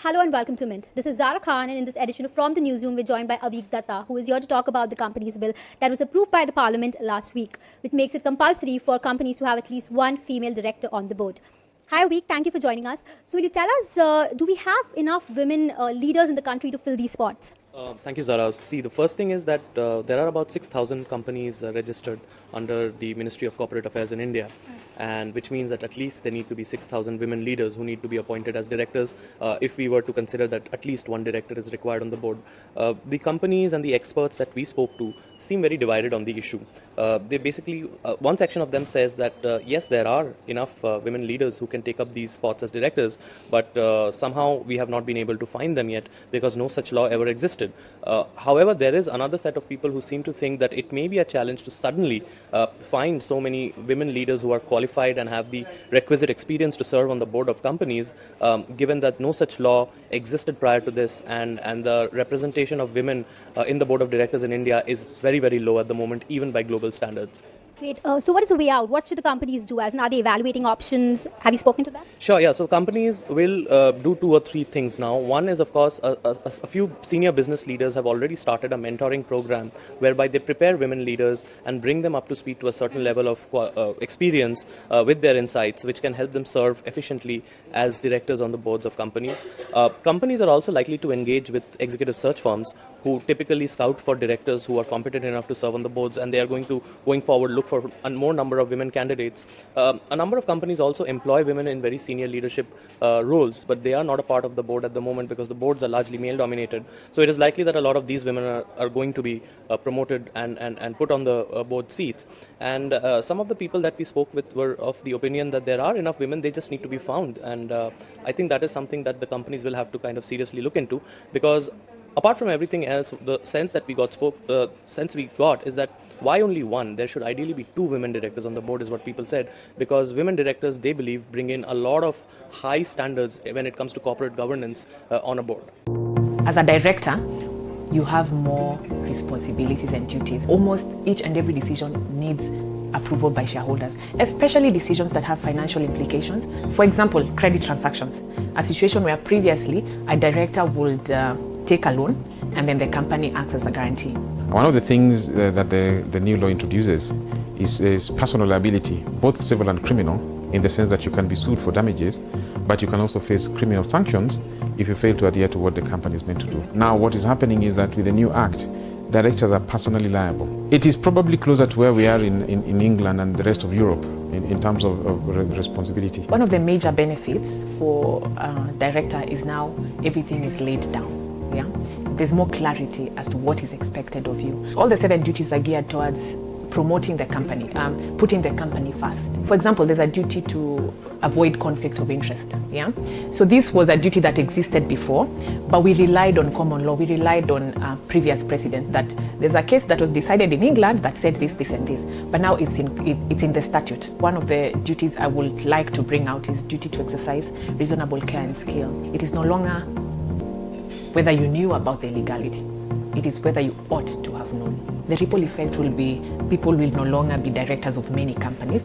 Hello and welcome to Mint. This is Zara Khan, and in this edition of From the Newsroom, we're joined by Avik Datta, who is here to talk about the companies bill that was approved by the Parliament last week, which makes it compulsory for companies to have at least one female director on the board. Hi, Avik. Thank you for joining us. So, will you tell us, do we have enough women leaders in the country to fill these spots? Thank you, Zara. See, the first thing is that there are about 6,000 companies registered under the Ministry of Corporate Affairs in India, and which means that at least there need to be 6,000 women leaders who need to be appointed as directors if we were to consider that at least one director is required on the board. The companies and the experts that we spoke to seem very divided on the issue. They basically, one section of them says that yes, there are enough women leaders who can take up these spots as directors, but somehow we have not been able to find them yet because no such law ever existed. However, there is another set of people who seem to think that it may be a challenge to suddenly find so many women leaders who are qualified and have the requisite experience to serve on the board of companies, given that no such law existed prior to this, and the representation of women in the board of directors in India is very, very low at the moment, even by global standards. Great. So, what is the way out? What should the companies do? As in, are they evaluating options? Have you spoken to them? Sure, yeah. So companies will do two or three things now. One is, of course, a few senior business leaders have already started a mentoring program whereby they prepare women leaders and bring them up to speed to a certain level of experience with their insights, which can help them serve efficiently as directors on the boards of companies. Companies are also likely to engage with executive search firms who typically scout for directors who are competent enough to serve on the boards, and they are going forward, look for a more number of women candidates. A number of companies also employ women in very senior leadership roles, but they are not a part of the board at the moment because the boards are largely male dominated. So it is likely that a lot of these women are going to be promoted and put on the board seats. And some of the people that we spoke with were of the opinion that there are enough women, they just need to be found. And I think that is something that the companies will have to kind of seriously look into, because apart from everything else, the sense that we got is that why only one? There should ideally be two women directors on the board, is what people said, because women directors, they believe, bring in a lot of high standards when it comes to corporate governance on a board. As a director, you have more responsibilities and duties. Almost each and every decision needs approval by shareholders, especially decisions that have financial implications. For example, credit transactions, a situation where previously a director would take a loan and then the company acts as a guarantee. One of the things that the new law introduces is personal liability, both civil and criminal, in the sense that you can be sued for damages, but you can also face criminal sanctions if you fail to adhere to what the company is meant to do. Now, what is happening is that with the new act, directors are personally liable. It is probably closer to where we are in England and the rest of Europe in terms of responsibility. One of the major benefits for a director is now everything is laid down. Yeah? There's more clarity as to what is expected of you. All the 7 duties are geared towards promoting the company, putting the company first. For example, there's a duty to avoid conflict of interest. Yeah? So this was a duty that existed before, but we relied on common law. We relied on previous precedents, that there's a case that was decided in England that said this, this, and this, but now it's in the statute. One of the duties I would like to bring out is duty to exercise reasonable care and skill. It is no longer whether you knew about the illegality. It is whether you ought to have known. The ripple effect will be people will no longer be directors of many companies.